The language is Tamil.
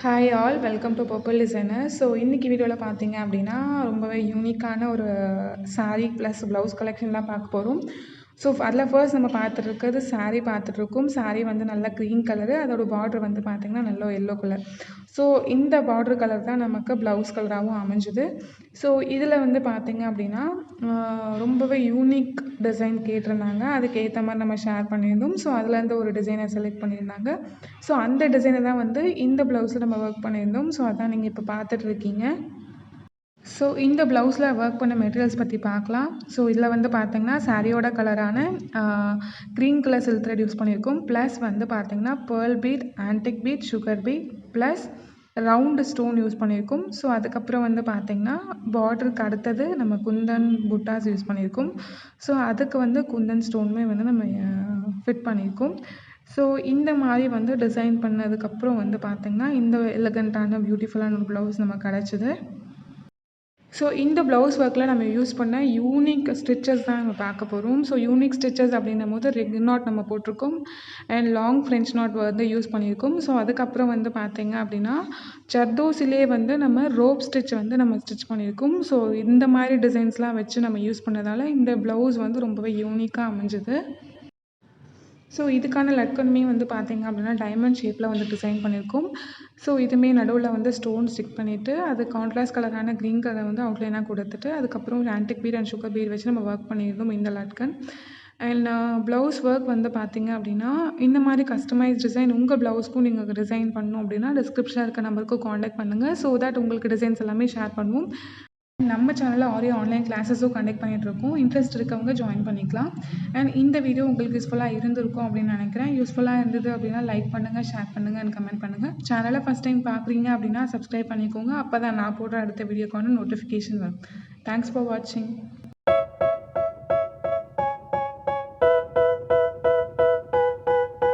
Hi all welcome to purple designer. So இன்றைக்கி வீடியோவில் பார்த்தீங்க அப்படின்னா ரொம்பவே யூனிக்கான ஒரு saree ப்ளஸ் ப்ளவுஸ் கலெக்ஷன் தான் பார்க்க போகிறோம். ஸோ அதில் ஃபர்ஸ்ட் நம்ம பார்த்துட்ருக்கிறது saree பார்த்துட்ருக்கோம். saree வந்து நல்ல க்ரீன் கலரு, அதோட பார்டர் வந்து பார்த்திங்கன்னா நல்ல எல்லோ கலர். ஸோ இந்த பார்டர் கலர் தான் நமக்கு ப்ளவுஸ் கலராகவும் அமைஞ்சுது. ஸோ இதில் வந்து பார்த்திங்க அப்படின்னா ரொம்பவே யூனிக் டிசைன் கேட்டிருந்தாங்க. அதுக்கு ஏற்ற மாதிரி நம்ம ஷேர் பண்ணியிருந்தோம். ஸோ அதுலேருந்து ஒரு டிசைனை செலக்ட் பண்ணியிருந்தாங்க. ஸோ அந்த டிசைனை தான் வந்து இந்த ப்ளவுஸில் நம்ம ஒர்க் பண்ணியிருந்தோம். ஸோ அதான் நீங்கள் இப்போ பார்த்துட்ருக்கீங்க. ஸோ இந்த ப்ளவுஸில் ஒர்க் பண்ண மெட்டீரியல்ஸ் பற்றி பார்க்கலாம். ஸோ இதில் வந்து பார்த்திங்கன்னா சாரியோட கலரான green colour silk thread use பண்ணியிருக்கோம். ப்ளஸ் வந்து பார்த்திங்கன்னா pearl bead, antique bead, sugar bead plus round stone use பண்ணியிருக்கோம். ஸோ அதுக்கப்புறம் வந்து பார்த்திங்கன்னா பார்டருக்கு அடுத்தது நம்ம குந்தன் புட்டாஸ் யூஸ் பண்ணியிருக்கோம். ஸோ அதுக்கு வந்து குந்தன் ஸ்டோனுமே வந்து நம்ம ஃபிட் பண்ணியிருக்கோம். ஸோ இந்த மாதிரி வந்து டிசைன் பண்ணதுக்கப்புறம் வந்து பார்த்திங்கன்னா இந்த எலகண்ட்டான பியூட்டிஃபுல்லான ஒரு ப்ளவுஸ் நமக்கு கிடச்சிது. ஸோ இந்த ப்ளவுஸ் ஒர்க்கில் நம்ம யூஸ் பண்ண யூனிக் ஸ்டிச்சஸ் தான் நம்ம பார்க்க போகிறோம். ஸோ யூனிக் ஸ்டிச்சஸ் அப்படின்னும் போது ரிக் நாட் நம்ம போட்டிருக்கோம் அண்ட் லாங் ஃப்ரெஞ்ச் நாட் வந்து யூஸ் பண்ணியிருக்கோம். ஸோ அதுக்கப்புறம் வந்து பார்த்திங்க அப்படின்னா ஜர்தோசிலே வந்து நம்ம ரோப் ஸ்டிச் வந்து நம்ம ஸ்டிச் பண்ணியிருக்கோம். ஸோ இந்த மாதிரி டிசைன்ஸ்லாம் வச்சு நம்ம யூஸ் பண்ணதால் இந்த ப்ளவுஸ் வந்து ரொம்பவே யூனிக்காக அமைஞ்சுது. ஸோ இதுக்கான லட்கனுமே வந்து பார்த்திங்க அப்படின்னா டைமண்ட் ஷேப்பில் வந்து டிசைன் பண்ணியிருக்கோம். ஸோ இதுவுமே நடுவில் வந்து ஸ்டோன் ஸ்டிக் பண்ணிவிட்டு அது கான்ட்ராஸ்ட் கலரான க்ரீன் கலரை வந்து அவுட்லைனாக கொடுத்துட்டு அதுக்கப்புறம் antique beat and sugar beat வச்சு நம்ம ஒர்க் பண்ணியிருந்தோம் இந்த லட்கன். அண்ட் ப்ளவுஸ் ஒர்க் வந்து பார்த்திங்க அப்படின்னா இந்த மாதிரி கஸ்டமைஸ் டிசைன் உங்கள் ப்ளவுஸ்க்கும் நீங்கள் டிசைன் பண்ணணும் அப்படின்னா டிஸ்கிரிப்ஷனில் இருக்க நம்பருக்கு காண்டாக்ட் பண்ணுங்கள். ஸோ தட் உங்களுக்கு டிசைன்ஸ் எல்லாமே ஷேர் பண்ணுவோம். நம்ம சேனலில் ஆரி ஆன்லைன் கிளாஸஸும் கண்டக்ட் பண்ணிகிட்ருக்கோம். இன்ட்ரெஸ்ட் இருக்கவங்க ஜாயின் பண்ணிக்கலாம். அண்ட் இந்த வீடியோ உங்களுக்கு யூஸ்ஃபுல்லாக இருந்திருக்கும் அப்படின்னு நினைக்கிறேன். யூஸ்ஃபுல்லாக இருந்தது அப்படின்னா லைக் பண்ணுங்கள், ஷேர் பண்ணுங்கள் அண்ட் கமெண்ட் பண்ணுங்கள். சேனலை ஃபஸ்ட் டைம் பார்க்குறீங்க அப்படின்னா சப்ஸ்கிரைப் பண்ணிக்கோங்க. அப்போ தான் நான் போடுற அடுத்த வீடியோக்கான நோட்டிஃபிகேஷன் வரும். தேங்க்ஸ் ஃபார் வாட்சிங்.